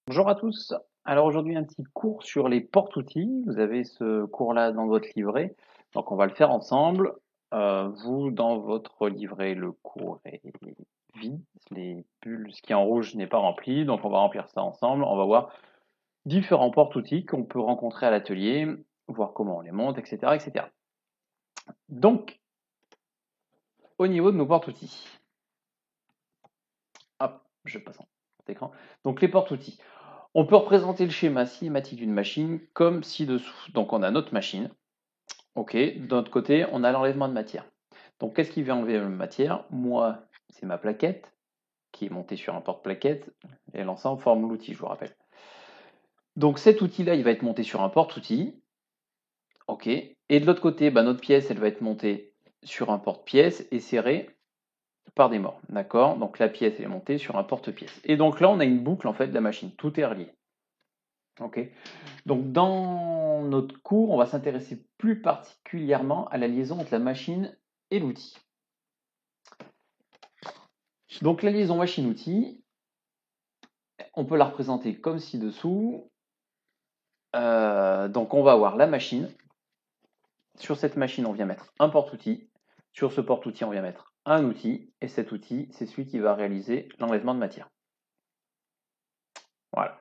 Bonjour à tous. Alors aujourd'hui un petit cours sur les porte-outils. Vous avez ce cours-là dans votre livret, donc on va le faire ensemble. Vous dans votre livret, le cours est vide, les bulles, ce qui est en rouge n'est pas rempli, donc on va remplir ça ensemble. On va voir différents porte-outils qu'on peut rencontrer à l'atelier, voir comment on les monte, etc., etc. Donc au niveau de nos porte-outils, hop, je passe en écran. Donc les porte-outils. On peut représenter le schéma cinématique d'une machine comme ci-dessous. Donc on a notre machine, ok, de notre côté on a l'enlèvement de matière. Donc qu'est-ce qui vient enlever la matière? Moi, c'est ma plaquette qui est montée sur un porte-plaquette et l'ensemble forme l'outil, je vous rappelle. Donc cet outil-là, il va être monté sur un porte-outil, ok, et de l'autre côté, notre pièce, elle va être montée sur un porte-pièce et serrée par des morts, d'accord. Donc la pièce elle est montée sur un porte-pièce. Et donc là, on a une boucle en fait de la machine, tout est relié. Ok. Donc dans notre cours, on va s'intéresser plus particulièrement à la liaison entre la machine et l'outil. Donc la liaison machine-outil, on peut la représenter comme ci-dessous. Donc on va avoir la machine. Sur cette machine, on vient mettre un porte-outil. Sur ce porte-outil, on vient mettre un outil. Et cet outil, c'est celui qui va réaliser l'enlèvement de matière. Voilà.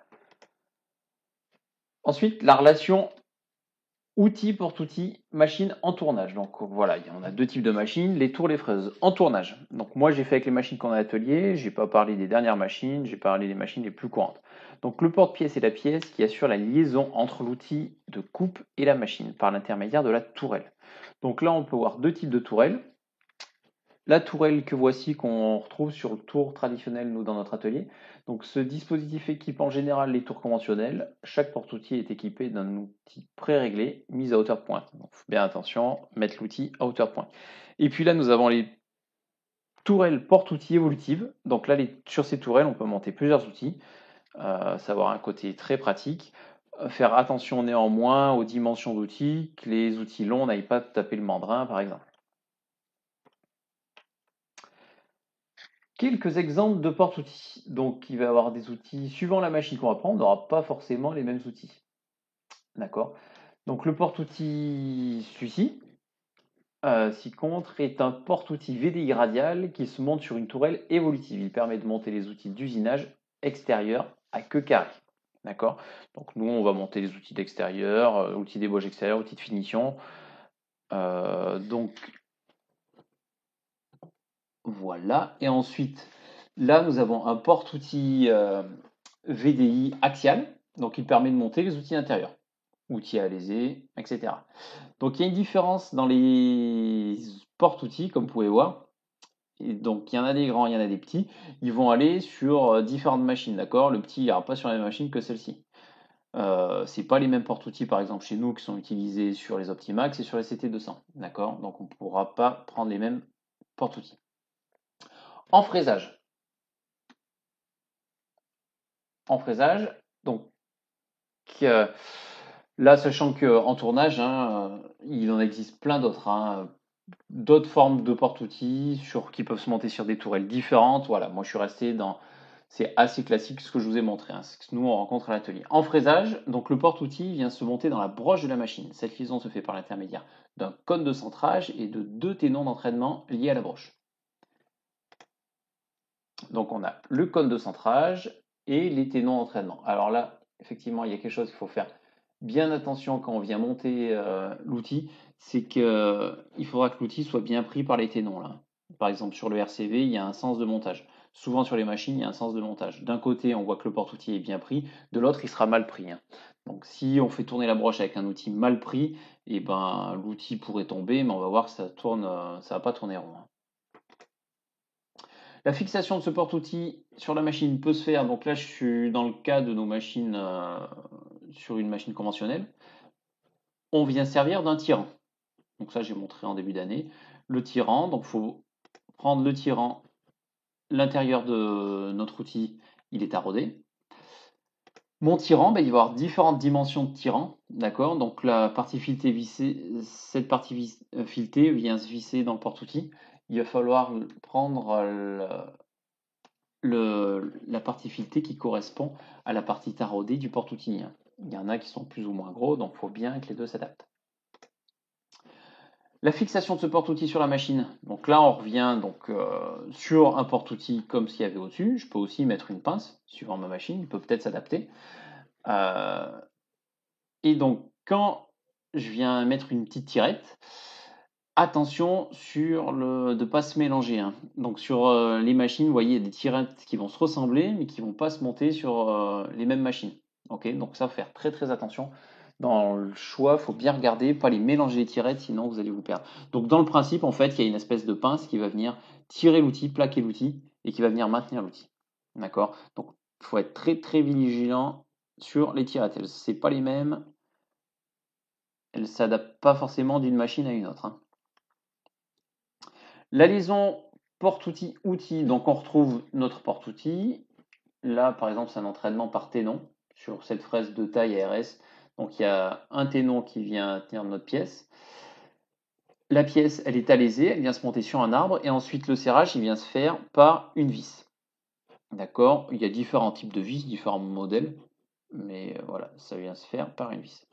Ensuite, la relation outil, porte-outil, machine en tournage. Donc voilà, on a deux types de machines, les tours, les fraises en tournage. Donc moi j'ai fait avec les machines qu'on a à l'atelier, j'ai pas parlé des dernières machines, j'ai parlé des machines les plus courantes. Donc le porte-pièce est la pièce qui assure la liaison entre l'outil de coupe et la machine par l'intermédiaire de la tourelle. Donc là on peut voir deux types de tourelles. La tourelle que voici, qu'on retrouve sur le tour traditionnel, nous, dans notre atelier. Donc, ce dispositif équipe en général les tours conventionnels. Chaque porte-outil est équipé d'un outil pré-réglé, mis à hauteur de pointe. Donc, bien attention, mettre l'outil à hauteur de pointe. Et puis là, nous avons les tourelles porte-outils évolutives. Donc là, sur ces tourelles, on peut monter plusieurs outils. Savoir un côté très pratique. Faire attention néanmoins aux dimensions d'outils, que les outils longs n'aillent pas taper le mandrin, par exemple. Quelques exemples de porte-outils. Donc, il va y avoir des outils, suivant la machine qu'on va prendre, on n'aura pas forcément les mêmes outils. D'accord. Donc, le porte-outil, celui-ci, ci-contre, est un porte-outil VDI radial qui se monte sur une tourelle évolutive. Il permet de monter les outils d'usinage extérieur à queue carrée. D'accord. Donc, nous, on va monter les outils d'extérieur, outils d'ébauche extérieur, outils de finition. Donc, voilà. Et ensuite, là, nous avons un porte-outil VDI axial. Donc, il permet de monter les outils intérieurs, outils à alésés, etc. Donc, il y a une différence dans les porte-outils, comme vous pouvez voir. Et donc, il y en a des grands, il y en a des petits. Ils vont aller sur différentes machines, d'accord. Le petit, il n'ira pas sur la même machine que celle-ci. C'est pas les mêmes porte-outils, par exemple, chez nous, qui sont utilisés sur les Optimax et sur les CT200, d'accord. Donc, on ne pourra pas prendre les mêmes porte-outils. En fraisage. En fraisage, donc euh, là, sachant qu'en tournage, il en existe plein d'autres, d'autres formes de porte-outils qui peuvent se monter sur des tourelles différentes. Voilà, moi je suis resté dans. C'est assez classique ce que je vous ai montré, ce que nous on rencontre à l'atelier. En fraisage, donc le porte-outil vient se monter dans la broche de la machine. Cette liaison se fait par l'intermédiaire d'un cône de centrage et de deux ténons d'entraînement liés à la broche. Donc on a le cône de centrage et les ténons d'entraînement. Alors là, effectivement, il y a quelque chose qu'il faut faire bien attention quand on vient monter l'outil, c'est qu'il faudra que l'outil soit bien pris par les ténons. Là. Par exemple, sur le RCV, il y a un sens de montage. Souvent sur les machines, il y a un sens de montage. D'un côté, on voit que le porte-outil est bien pris, de l'autre, il sera mal pris. Donc si on fait tourner la broche avec un outil mal pris, et ben, l'outil pourrait tomber, mais on va voir que ça tourne, ça va pas tourner rond. La fixation de ce porte-outil sur la machine peut se faire, donc là je suis dans le cas de nos machines sur une machine conventionnelle. On vient servir d'un tirant. Donc ça j'ai montré en début d'année. Le tirant, donc il faut prendre le tirant, l'intérieur de notre outil, il est arrodé. Mon tirant, il va y avoir différentes dimensions de tirant, d'accord. Donc la partie filetée vissée, cette partie filetée vient se visser dans le porte-outil. Il va falloir prendre la partie filetée qui correspond à la partie taraudée du porte-outil. Il y en a qui sont plus ou moins gros, donc il faut bien que les deux s'adaptent. La fixation de ce porte-outil sur la machine. Donc là, on revient sur un porte-outil comme ce qu'il y avait au-dessus. Je peux aussi mettre une pince, suivant ma machine, il peut peut-être s'adapter. Et donc, quand je viens mettre une petite tirette, attention de ne pas se mélanger. Donc sur les machines, vous voyez, il y a des tirettes qui vont se ressembler, mais qui ne vont pas se monter sur les mêmes machines. Ok, donc ça, faut faire très très attention. Dans le choix, il faut bien regarder, pas les mélanger les tirettes, sinon vous allez vous perdre. Donc dans le principe, en fait, il y a une espèce de pince qui va venir tirer l'outil, plaquer l'outil, et qui va venir maintenir l'outil. D'accord? Donc il faut être très très vigilant sur les tirettes. C'est pas les mêmes. Elles ne s'adaptent pas forcément d'une machine à une autre. La liaison porte-outil-outil, donc on retrouve notre porte-outil. Là, par exemple, c'est un entraînement par ténon sur cette fraise de taille ARS. Donc il y a un ténon qui vient tenir notre pièce. La pièce, elle est alésée, elle vient se monter sur un arbre et ensuite le serrage, il vient se faire par une vis. D'accord? Il y a différents types de vis, différents modèles, mais voilà, ça vient se faire par une vis.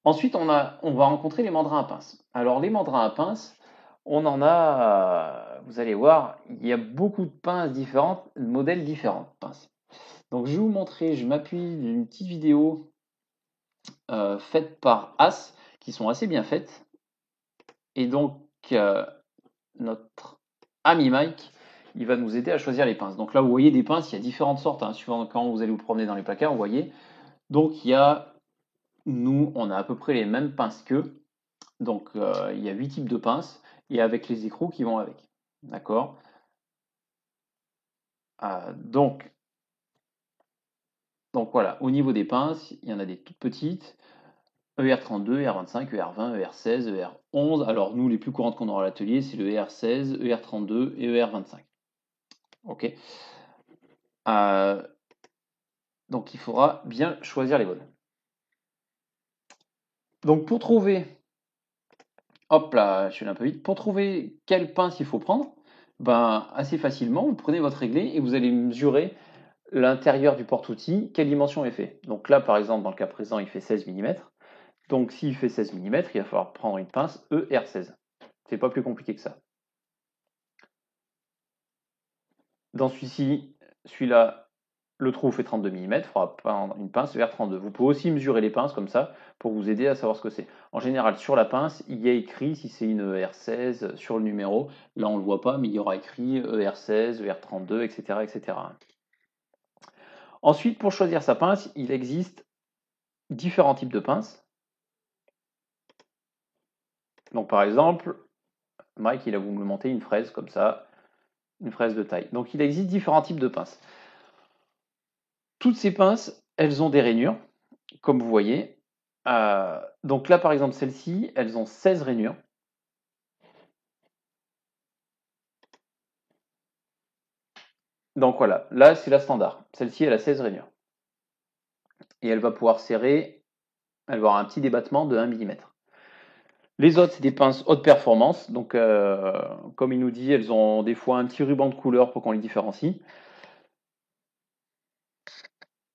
Ensuite, on va rencontrer les mandrins à pince. Alors, les mandrins à pince, on en a, vous allez voir, il y a beaucoup de pinces différentes, de modèles différents de pinces. Donc, je vais vous montrer, je m'appuie d'une petite vidéo faite par As, qui sont assez bien faites. Et donc, notre ami Mike, il va nous aider à choisir les pinces. Donc là, vous voyez des pinces, il y a différentes sortes, suivant quand vous allez vous promener dans les placards, vous voyez. Donc, nous, on a à peu près les mêmes pinces qu'eux. Donc, il y a 8 types de pinces et avec les écrous qui vont avec. D'accord? Donc voilà, au niveau des pinces, il y en a des toutes petites. ER32, ER25, ER20, ER16, ER11. Alors, nous, les plus courantes qu'on aura à l'atelier, c'est le ER16, ER32 et ER25. OK? Donc, il faudra bien choisir les bonnes. Donc, pour trouver, hop là, je suis allé un peu vite, pour trouver quelle pince il faut prendre, ben, assez facilement, vous prenez votre réglé et vous allez mesurer l'intérieur du porte-outil, quelle dimension est fait. Donc là, par exemple, dans le cas présent, il fait 16 mm. Donc s'il fait 16 mm, il va falloir prendre une pince ER16. C'est pas plus compliqué que ça. Dans celui-ci, celui-là, le trou fait 32 mm, il faudra prendre une pince ER32. Vous pouvez aussi mesurer les pinces comme ça pour vous aider à savoir ce que c'est. En général, sur la pince, il y a écrit si c'est une ER16 sur le numéro. Là, on ne le voit pas, mais il y aura écrit ER16, ER32, etc., etc. Ensuite, pour choisir sa pince, il existe différents types de pinces. Donc par exemple, Mike, il a voulu me monter une fraise comme ça, une fraise de taille. Donc il existe différents types de pinces. Toutes ces pinces, elles ont des rainures, comme vous voyez. Donc là, par exemple, celles-ci, elles ont 16 rainures. Donc voilà, là, c'est la standard. Celle-ci, elle a 16 rainures. Et elle va pouvoir serrer, elle va avoir un petit débattement de 1 mm. Les autres, c'est des pinces haute performance. Donc, comme il nous dit, elles ont des fois un petit ruban de couleur pour qu'on les différencie.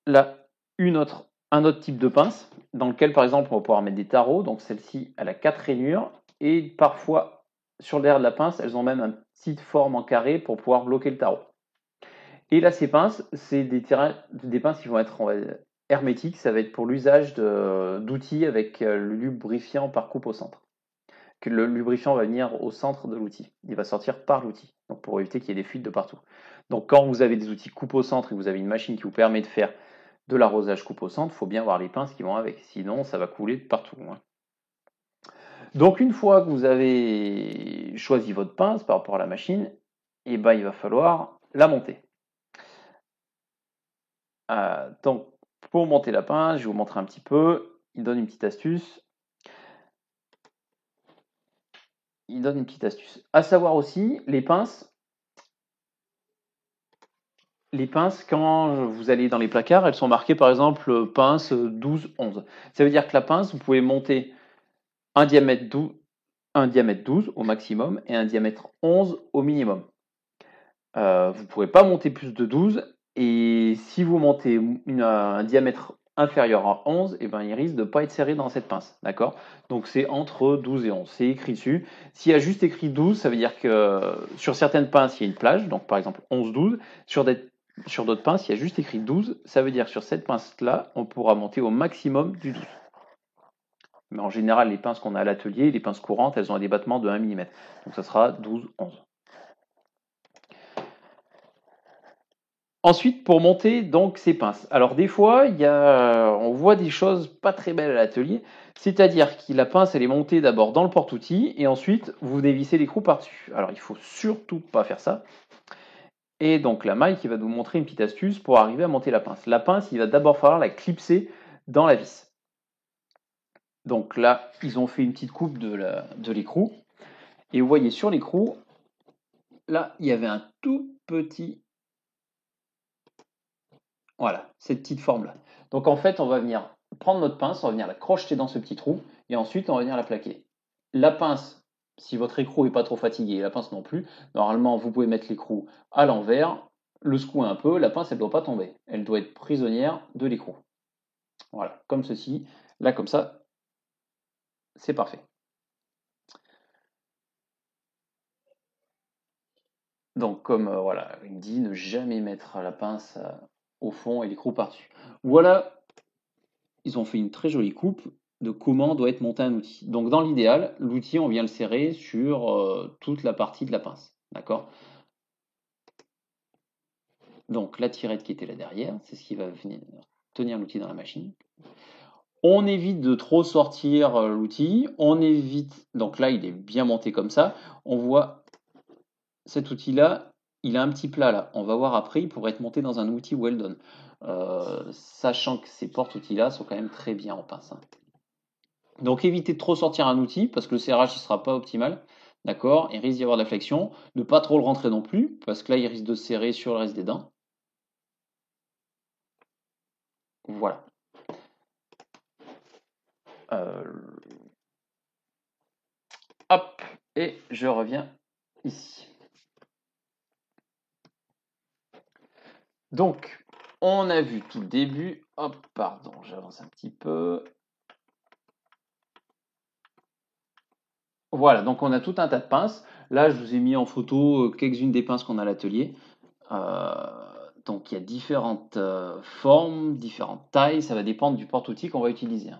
Là, un autre type de pince, dans lequel, par exemple, on va pouvoir mettre des tarots. Donc, celle-ci, elle a 4 rainures. Et parfois, sur le derrière de la pince, elles ont même une petite forme en carré pour pouvoir bloquer le tarot. Et là, ces pinces, c'est des pinces qui vont être hermétiques. Ça va être pour l'usage d'outils avec le lubrifiant par coupe au centre. Que le lubrifiant va venir au centre de l'outil. Il va sortir par l'outil, donc pour éviter qu'il y ait des fuites de partout. Donc quand vous avez des outils coupe au centre et que vous avez une machine qui vous permet de faire de l'arrosage coupe au centre, il faut bien avoir les pinces qui vont avec, sinon ça va couler de partout. Donc une fois que vous avez choisi votre pince par rapport à la machine, il va falloir la monter. Donc pour monter la pince, je vais vous montrer un petit peu. Il donne une petite astuce. À savoir aussi, les pinces, quand vous allez dans les placards, elles sont marquées par exemple pince 12, 11. Ça veut dire que la pince, vous pouvez monter un diamètre un diamètre 12 au maximum et un diamètre 11 au minimum. Vous ne pourrez pas monter plus de 12 et si vous montez un diamètre inférieur à 11, eh ben, il risque de ne pas être serré dans cette pince. D'accord? Donc c'est entre 12 et 11. C'est écrit dessus. S'il y a juste écrit 12, ça veut dire que sur certaines pinces, il y a une plage. Donc par exemple 11-12. Sur d'autres pinces, il y a juste écrit 12. Ça veut dire que sur cette pince-là, on pourra monter au maximum du 12. Mais en général, les pinces qu'on a à l'atelier, les pinces courantes, elles ont un débattement de 1 mm. Donc ça sera 12-11. Ensuite, pour monter donc ces pinces. Alors des fois, on voit des choses pas très belles à l'atelier, c'est-à-dire que la pince elle est montée d'abord dans le porte-outils et ensuite vous dévissez l'écrou par-dessus. Alors il faut surtout pas faire ça. Et donc la maille qui va nous montrer une petite astuce pour arriver à monter la pince. La pince, il va d'abord falloir la clipser dans la vis. Donc là, ils ont fait une petite coupe de l'écrou. Et vous voyez sur l'écrou, là, il y avait un tout petit... Voilà, cette petite forme-là. Donc en fait, on va venir prendre notre pince, on va venir la crocheter dans ce petit trou, et ensuite on va venir la plaquer. La pince, si votre écrou n'est pas trop fatigué, la pince non plus, normalement vous pouvez mettre l'écrou à l'envers, le secouer un peu, la pince elle ne doit pas tomber, elle doit être prisonnière de l'écrou. Voilà, comme ceci, là comme ça, c'est parfait. Donc comme voilà, il me dit, ne jamais mettre la pince au fond et l'écrou par-dessus. Voilà, ils ont fait une très jolie coupe de comment doit être monté un outil. Donc dans l'idéal, l'outil, on vient le serrer sur toute la partie de la pince. D'accord? Donc la tirette qui était là derrière, c'est ce qui va venir tenir l'outil dans la machine. On évite de trop sortir l'outil. On évite, donc là il est bien monté comme ça. On voit cet outil-là, il a un petit plat là. On va voir après, il pourrait être monté dans un outil Weldon. Sachant que ces porte-outils-là sont quand même très bien en pince. Hein. Donc évitez de trop sortir un outil parce que le serrage ne sera pas optimal. D'accord? Il risque d'y avoir de la flexion. Ne pas trop le rentrer non plus parce que là il risque de se serrer sur le reste des dents. Voilà. Hop, et je reviens ici. Donc, on a vu tout le début. Hop, pardon, j'avance un petit peu. Voilà, donc on a tout un tas de pinces. Là, je vous ai mis en photo quelques-unes des pinces qu'on a à l'atelier. Donc, il y a différentes formes, différentes tailles. Ça va dépendre du porte-outil qu'on va utiliser.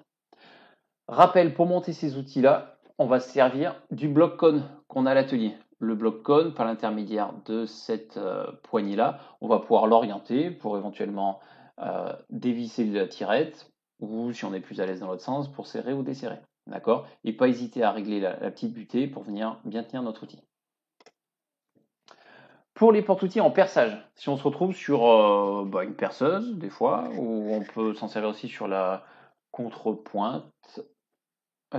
Rappel, pour monter ces outils-là, on va se servir du bloc cône qu'on a à l'atelier. Le bloc cône, par l'intermédiaire de cette poignée-là, on va pouvoir l'orienter pour éventuellement dévisser la tirette ou, si on est plus à l'aise dans l'autre sens, pour serrer ou desserrer. D'accord? Et pas hésiter à régler la petite butée pour venir bien tenir notre outil. Pour les porte-outils en perçage, si on se retrouve sur une perceuse, des fois, ou on peut s'en servir aussi sur la contrepointe,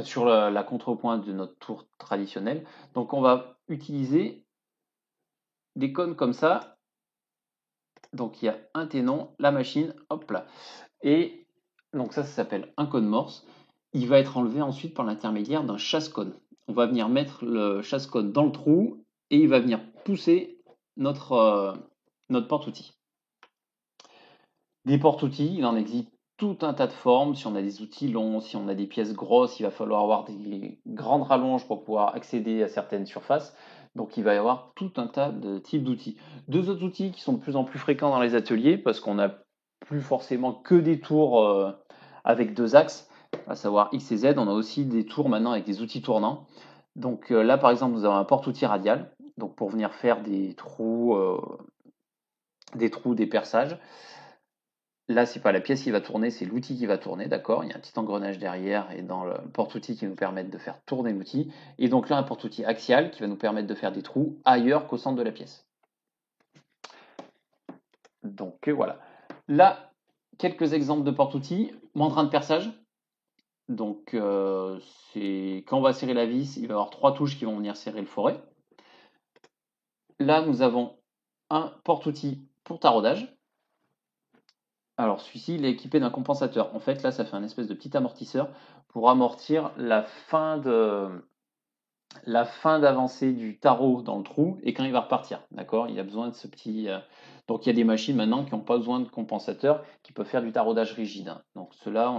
sur la contrepointe de notre tour traditionnel. Donc on va utiliser des cônes comme ça. Donc il y a un ténon, la machine, hop là. Et donc ça s'appelle un cône morse. Il va être enlevé ensuite par l'intermédiaire d'un chasse-cône. On va venir mettre le chasse-cône dans le trou et il va venir pousser notre porte-outil. Des porte-outils, il en existe tout un tas de formes. Si on a des outils longs, si on a des pièces grosses, il va falloir avoir des grandes rallonges pour pouvoir accéder à certaines surfaces. Donc il va y avoir tout un tas de types d'outils. Deux autres outils qui sont de plus en plus fréquents dans les ateliers parce qu'on n'a plus forcément que des tours avec deux axes, à savoir X et Z. On a aussi des tours maintenant avec des outils tournants. Donc là par exemple nous avons un porte-outil radial, donc pour venir faire des trous, des perçages. Là, c'est pas la pièce qui va tourner, c'est l'outil qui va tourner, d'accord? Il y a un petit engrenage derrière et dans le porte-outil qui nous permettent de faire tourner l'outil. Et donc là, un porte-outil axial qui va nous permettre de faire des trous ailleurs qu'au centre de la pièce. Donc voilà. Là, quelques exemples de porte-outils. Mandrin de perçage. Donc c'est quand on va serrer la vis, il va y avoir trois touches qui vont venir serrer le foret. Là, nous avons un porte-outil pour taraudage. Alors celui-ci, il est équipé d'un compensateur. En fait, là, ça fait un espèce de petit amortisseur pour amortir la fin la fin d'avancée du tarot dans le trou et quand il va repartir. D'accord? Il a besoin de ce petit. Donc il y a des machines maintenant qui n'ont pas besoin de compensateur, qui peuvent faire du taraudage rigide, hein. Donc cela,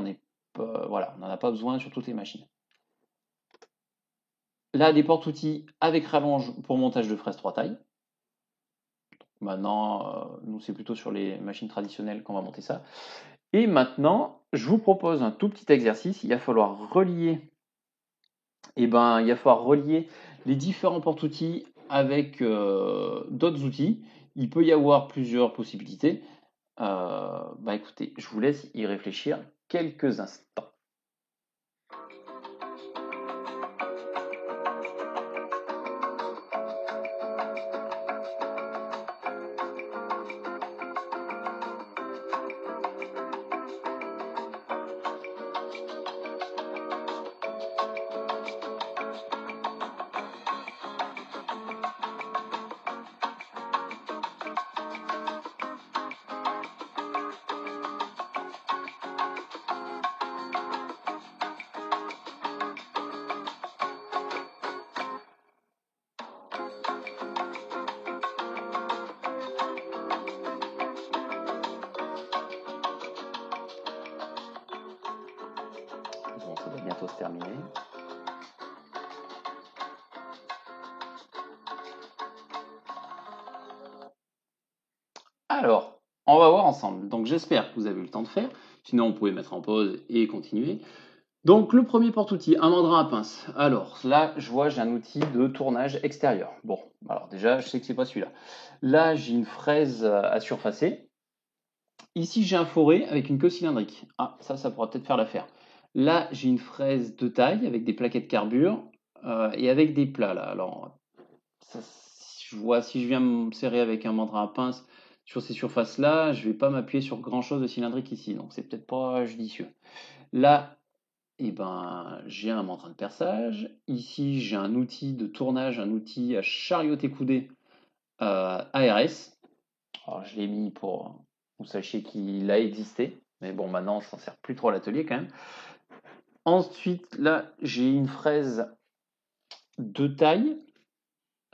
voilà, on n'en a pas besoin sur toutes les machines. Là, des porte-outils avec rallonge pour montage de fraises 3 tailles. Maintenant, nous, c'est plutôt sur les machines traditionnelles qu'on va monter ça. Et maintenant, je vous propose un tout petit exercice. Il va falloir relier, il va falloir relier les différents porte-outils avec d'autres outils. Il peut y avoir plusieurs possibilités. Écoutez, je vous laisse y réfléchir quelques instants. Bon, ça va bientôt se terminer. Alors, on va voir ensemble. Donc j'espère que vous avez eu le temps de faire. Sinon, vous pouvez mettre en pause et continuer. Donc le premier porte-outil, un mandrin à pince. Alors là, je vois, j'ai un outil de tournage extérieur. Bon, alors déjà, je sais que c'est pas celui-là. Là, j'ai une fraise à surfacer. Ici, j'ai un forêt avec une queue cylindrique. Ah, ça pourra peut-être faire l'affaire. Là, j'ai une fraise de taille avec des plaquettes carbure et avec des plats là. Alors, je vois si je viens me serrer avec un mandrin à pince sur ces surfaces-là, je vais pas m'appuyer sur grand-chose de cylindrique ici, donc c'est peut-être pas judicieux. Là, j'ai un mandrin de perçage. Ici, j'ai un outil de tournage, un outil à charioter coudé ARS. Alors, je l'ai mis pour que vous sachiez qu'il a existé. Mais bon, maintenant, on s'en sert plus trop à l'atelier quand même. Ensuite, là, j'ai une fraise de taille.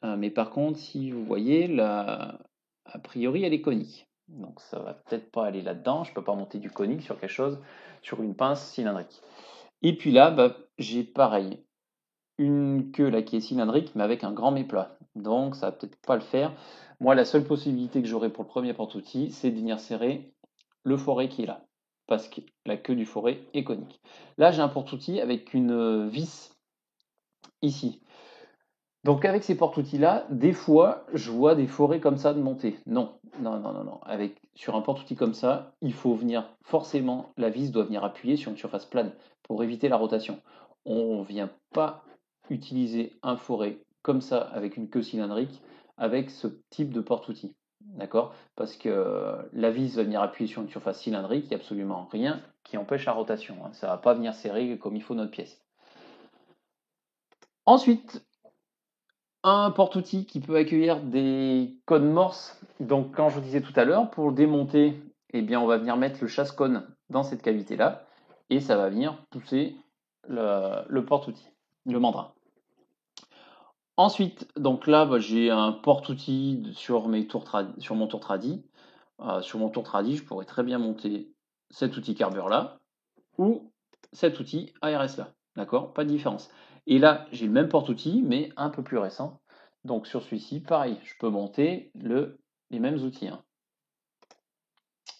Mais par contre, si vous voyez, là, a priori, elle est conique. Donc, ça va peut-être pas aller là-dedans. Je peux pas monter du conique sur quelque chose, sur une pince cylindrique. Et puis là, j'ai pareil, une queue là qui est cylindrique, mais avec un grand méplat. Donc ça va peut-être pas le faire. Moi, la seule possibilité que j'aurai pour le premier porte-outil, c'est de venir serrer le forêt qui est là, parce que la queue du forêt est conique. Là, j'ai un porte-outil avec une vis ici. Donc avec ces porte-outils-là, des fois, je vois des forêts comme ça de monter. Non, non, non, non, non. Sur un porte-outil comme ça, il faut venir forcément, la vis doit venir appuyer sur une surface plane pour éviter la rotation. On ne vient pas utiliser un forêt comme ça avec une queue cylindrique avec ce type de porte-outil. D'accord? Parce que la vis va venir appuyer sur une surface cylindrique, il n'y a absolument rien qui empêche la rotation, hein. Ça ne va pas venir serrer comme il faut notre pièce. Ensuite, un porte-outil qui peut accueillir des codes Morse. Donc, quand je vous disais tout à l'heure, pour le démonter, on va venir mettre le chasse-cône dans cette cavité-là et ça va venir pousser le porte-outil, le mandrin. Ensuite, donc là, j'ai un porte-outil sur mon tour tradi. Sur mon tour tradi, je pourrais très bien monter cet outil carbure-là ou cet outil ARS-là. D'accord? Pas de différence. Et là, j'ai le même porte-outil, mais un peu plus récent. Donc sur celui-ci, pareil, je peux monter les mêmes outils, hein.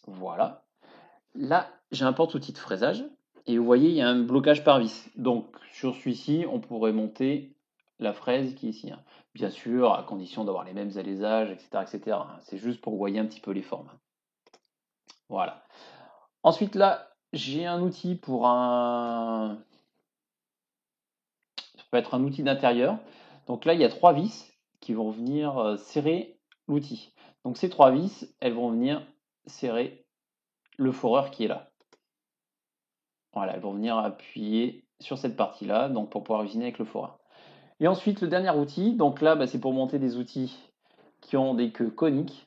Voilà. Là, j'ai un porte-outil de fraisage. Et vous voyez, il y a un blocage par vis. Donc sur celui-ci, on pourrait monter la fraise qui est ici, hein. Bien sûr, à condition d'avoir les mêmes alaisages, etc., etc., hein. C'est juste pour que vous voyez un petit peu les formes. Voilà. Ensuite, là, j'ai un outil pour un... Ça peut être un outil d'intérieur. Donc là, il y a 3 vis qui vont venir serrer l'outil. Donc ces 3 vis, elles vont venir serrer le foreur qui est là. Voilà, elles vont venir appuyer sur cette partie-là, donc pour pouvoir usiner avec le foreur. Et ensuite, le dernier outil, donc là, c'est pour monter des outils qui ont des queues coniques.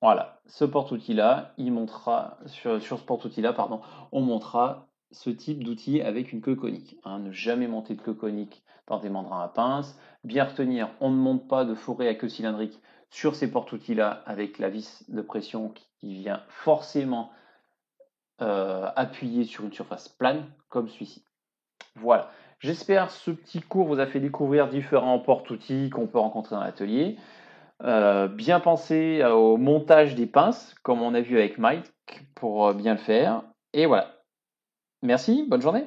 Voilà, ce porte-outil-là, il montera, sur ce porte-outil-là, pardon, on montera ce type d'outil avec une queue conique. Hein. Ne jamais monter de queue conique dans des mandrins à pince. Bien retenir, on ne monte pas de fourré à queue cylindrique sur ces porte-outils-là avec la vis de pression qui vient forcément appuyer sur une surface plane comme celui-ci. Voilà. J'espère ce petit cours vous a fait découvrir différents porte-outils qu'on peut rencontrer dans l'atelier. Bien penser au montage des pinces, comme on a vu avec Mike, pour bien le faire. Et voilà. Merci, bonne journée.